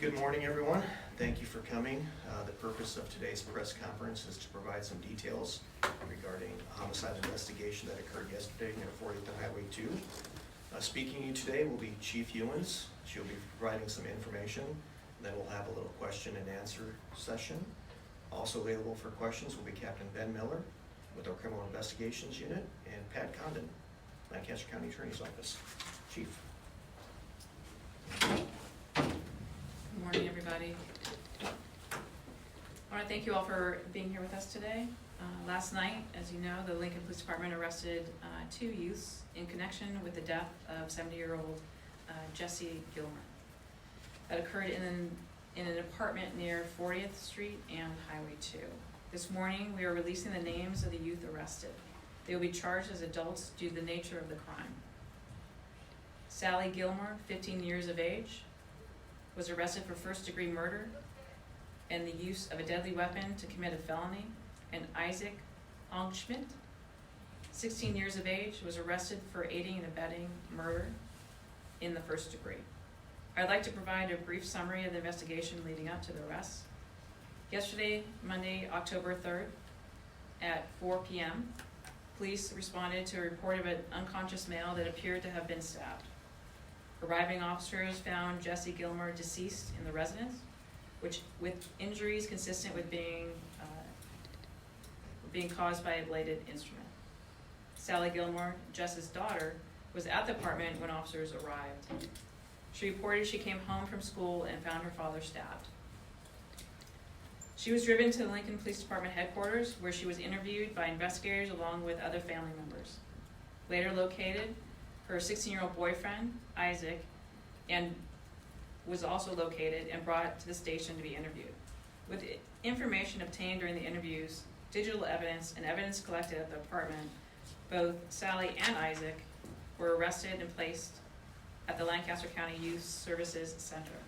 Good morning, everyone. Thank you for coming. The purpose of today's press conference is to provide some details regarding a homicide investigation that occurred yesterday near 40th and Highway 2. Speaking to you today will be Chief Ewens. She'll be providing some information. Then we'll have a little question and answer session. Also available for questions will be Captain Ben Miller with our Criminal Investigations Unit and Pat Condon, Lancaster County Attorney's Office. Chief. Good morning, everybody. I want to thank you all for being here with us today. Last night, as you know, the Lincoln Police Department arrested two youths in connection with the death of 70-year-old Jesse Gilmer. That occurred in an apartment near 40th Street and Highway 2. This morning, we are releasing the names of the youth arrested. They will be charged as adults due to the nature of the crime. Sally Gilmer, 15 years of age, was arrested for first-degree murder and the use of a deadly weapon to commit a felony, and Isaac Angschmidt, 16 years of age, was arrested for aiding and abetting murder in the first degree. I'd like to provide a brief summary of the investigation leading up to the arrests. Yesterday, Monday, October 3rd, at 4 p.m., police responded to a report of an unconscious male that appeared to have been stabbed. Arriving officers found Jesse Gilmer deceased in the residence, with injuries consistent with being caused by a bladed instrument. Sally Gilmer, Jess's daughter, was at the apartment when officers arrived. She reported she came home from school and found her father stabbed. She was driven to the Lincoln Police Department headquarters, where she was interviewed by investigators along with other family members. Later located, her 16-year-old boyfriend, Isaac, and was also located and brought to the station to be interviewed. With information obtained during the interviews, digital evidence, and evidence collected at the apartment, both Sally and Isaac were arrested and placed at the Lancaster County Youth Services Center.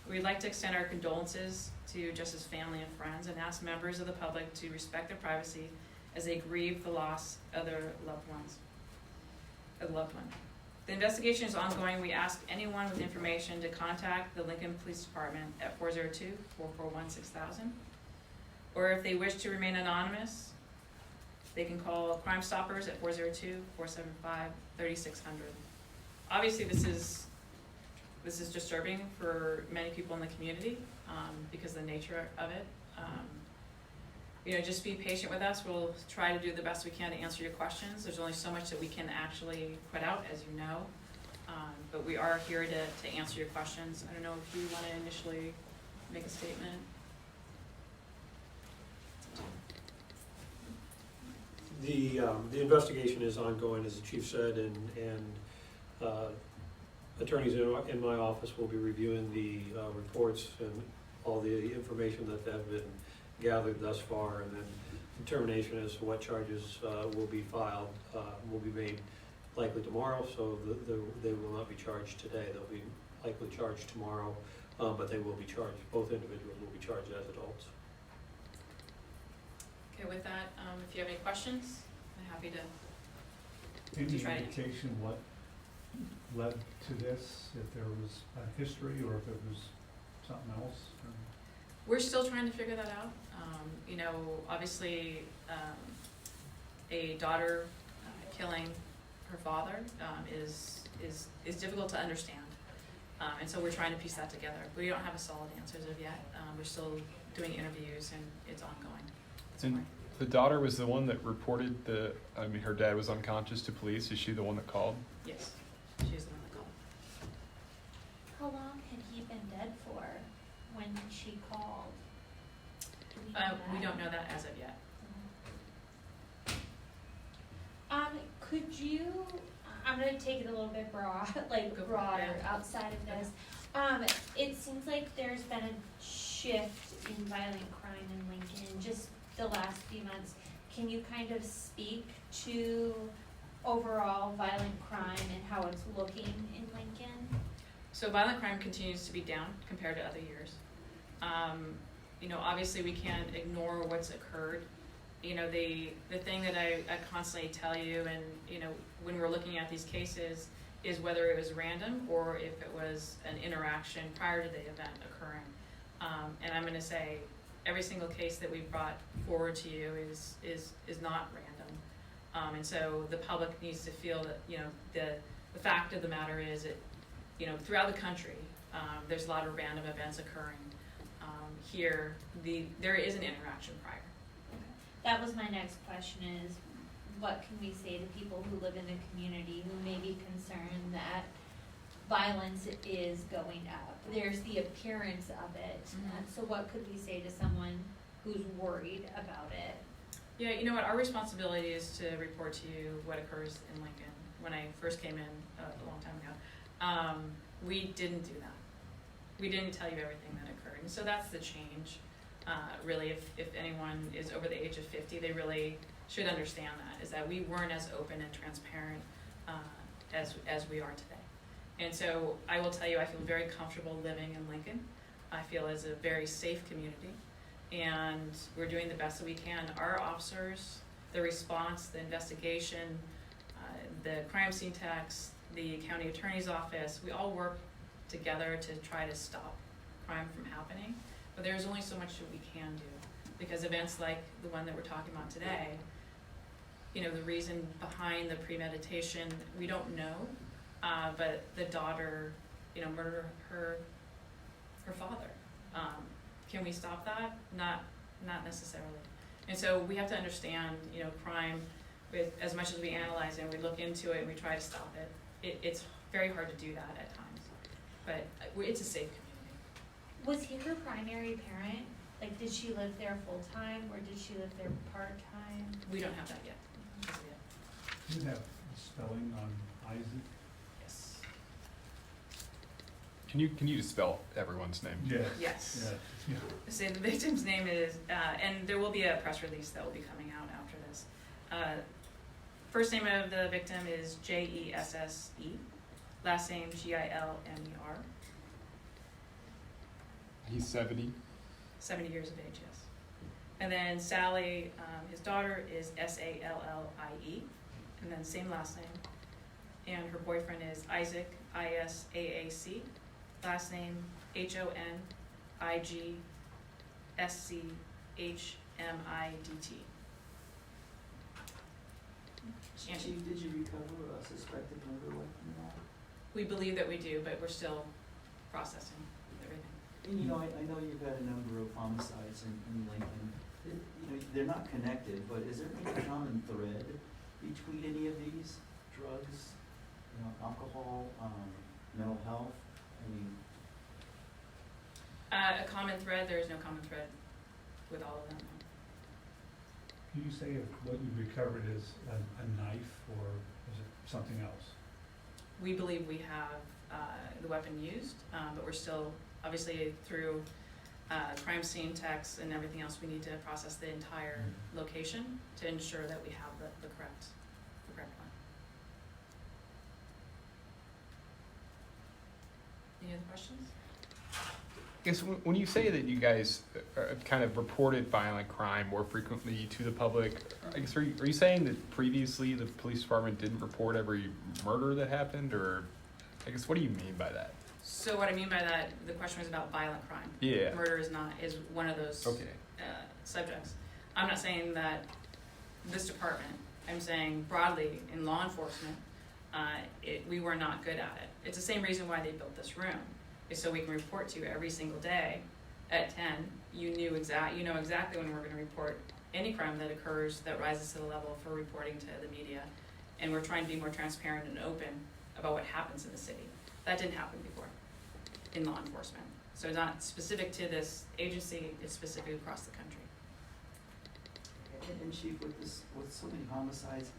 We'd like to extend our condolences to Jess's family and friends and ask members of the public to respect their privacy as they grieve the loss of their loved one. The investigation is ongoing. We ask anyone with information to contact the Lincoln Police Department at 402-441-6000, or if they wish to remain anonymous, they can call Crime Stoppers at 402-475-3600. Obviously, this is disturbing for many people in the community because of the nature of it. Just be patient with us. We'll try to do the best we can to answer your questions. There's only so much that we can actually put out, as you know. But we are here to answer your questions. I don't know if you want to initially make a statement. The investigation is ongoing, as the chief said, and attorneys in my office will be reviewing the reports and all the information that have been gathered thus far, and then determination as to what charges will be filed will be made likely tomorrow, so they will not be charged today. They'll be likely charged tomorrow, but they will be charged. Both individuals will be charged as adults. Okay, with that, if you have any questions, I'm happy to Any try to. indication what led to this, if there was a history or if it was something else? We're still trying to figure that out. Obviously, a daughter killing her father is difficult to understand, and so we're trying to piece that together. We don't have a solid answer as of yet. We're still doing interviews, and it's ongoing. And the daughter was the one that reported her dad was unconscious to police. Is she the one that called? Yes, she's the one that called. How long had he been dead for when she called? We don't know that as of yet. Could you, I'm gonna take it a little bit broad, broader, outside of this. It seems like there's been a shift in violent crime in Lincoln just the last few months. Can you kind of speak to overall violent crime and how it's looking in Lincoln? So violent crime continues to be down compared to other years. Obviously we can't ignore what's occurred. The thing that I constantly tell you, and when we're looking at these cases, is whether it was random or if it was an interaction prior to the event occurring. And I'm gonna say, every single case that we've brought forward to you is not random. And so the public needs to feel that, you know, the fact of the matter is that, you know, throughout the country, there's a lot of random events occurring. Here, there is an interaction prior. That was my next question is, what can we say to people who live in the community who may be concerned that violence is going up? There's the appearance of it. Mhm. So what could we say to someone who's worried about it? Yeah, you know what, our responsibility is to report to you what occurs in Lincoln. When I first came in a long time ago, we didn't do that. We didn't tell you everything that occurred, and so that's the change. Really, if anyone is over the age of 50, they really should understand that, is that we weren't as open and transparent as we are today. And so I will tell you, I feel very comfortable living in Lincoln. I feel as a very safe community, and we're doing the best that we can. Our officers, the response, the investigation, the crime scene techs, the county attorney's office, we all work together to try to stop crime from happening. But there's only so much that we can do, because events like the one that we're talking about today, you know, the reason behind the premeditation, we don't know, but the daughter, you know, murdered her father. Can we stop that? Not necessarily. And so we have to understand, you know, crime, with as much as we analyze it and we look into it and we try to stop it, it's very hard to do that at times. But it's a safe community. Was he her primary parent? Like, did she live there full time or did she live there part time? We don't have that yet. As of yet. Do you have spelling on Isaac? Yes. Can you just spell everyone's name? Yes. Yes. Yeah. So the victim's name is, and there will be a press release that will be coming out after this. First name of the victim is Jesse. Last name Gilmer. He's 70. 70 years of age, yes. And then Sally, his daughter, is Sallie, and then same last name. And her boyfriend is Isaac, Isaac. Last name Honigschmidt. Chief, did you recover a suspected murder weapon at all? We believe that we do, but we're still processing everything. And you know, I know you've had a number of homicides in Lincoln. You know, they're not connected, but is there any common thread between any of these drugs? You know, alcohol, mental health? I mean, A common thread, there is no common thread with all of them. Can you say if what you recovered is a knife or is it something else? We believe we have the weapon used, but we're still, obviously through crime scene techs and everything else, we need to process the entire location to ensure that we have the correct one. Any other questions? I guess when you say that you guys kind of reported violent crime more frequently to the public, I guess are you saying that previously the police department didn't report every murder that happened, or I guess what do you mean by that? So what I mean by that, the question was about violent crime. Yeah. Murder is one of those Okay. subjects. I'm not saying that this department, I'm saying broadly in law enforcement, we were not good at it. It's the same reason why they built this room, is so we can report to you every single day at 10. You know exactly when we're going to report any crime that occurs that rises to the level for reporting to the media. And we're trying to be more transparent and open about what happens in the city. That didn't happen before in law enforcement. So it's not specific to this agency, it's specific across the country. and Chief, with so many homicides,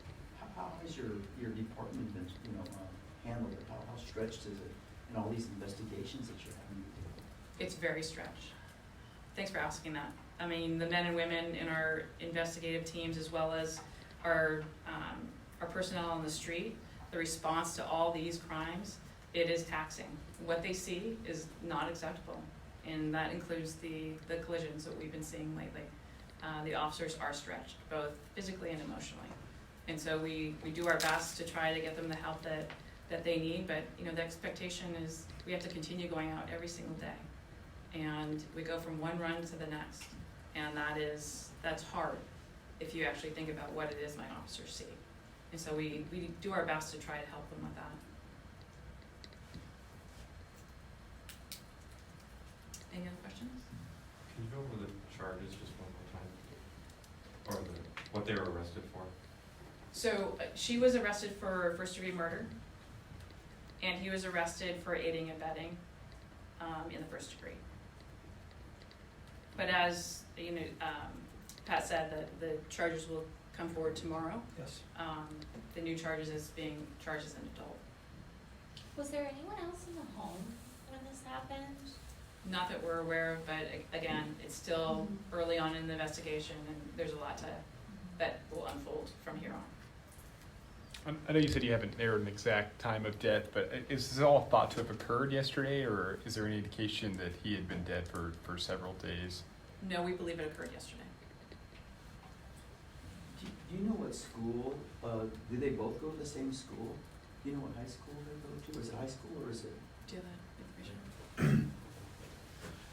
how has your department been, handled it? How stretched is it in all these investigations that you're having to do? It's very stretched. Thanks for asking that. I mean, the men and women in our investigative teams, as well as our personnel on the street, the response to all these crimes, it is taxing. What they see is not acceptable, and that includes the collisions that we've been seeing lately. The officers are stretched, both physically and emotionally. And so we do our best to try to get them the help that that they need, but, you know, the expectation is we have to continue going out every single day. And we go from one run to the next, and that's hard if you actually think about what it is my officers see. And so we do our best to try to help them with that. Any other questions? Can you go over the charges just one more time? Or what they were arrested for? So she was arrested for first-degree murder, and he was arrested for aiding and abetting in the first degree. But as you know, Pat said that the charges will come forward tomorrow. Yes. The new charges is being charged as an adult. Was there anyone else in the home when this happened? Not that we're aware of, but again, it's still early on in the investigation, and there's a lot that will unfold from here on. I know you said you haven't narrowed an exact time of death, but is this all thought to have occurred yesterday, or is there any indication that he had been dead for several days? No, we believe it occurred yesterday. Do you know what school, do they both go to the same school? Do you know what high school they go to? Is it high school or is it? Do you have that information?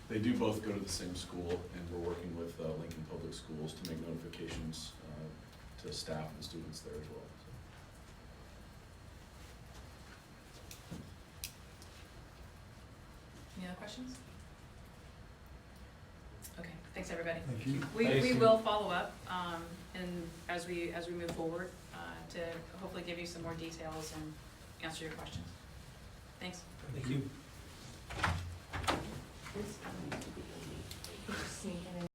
They do both go to the same school, and we're working with Lincoln Public Schools to make notifications to staff and students there as well. Any other questions? Okay, thanks, everybody. Thank you. We will follow up, and as we move forward, to hopefully give you some more details and answer your questions. Thanks. Thank you.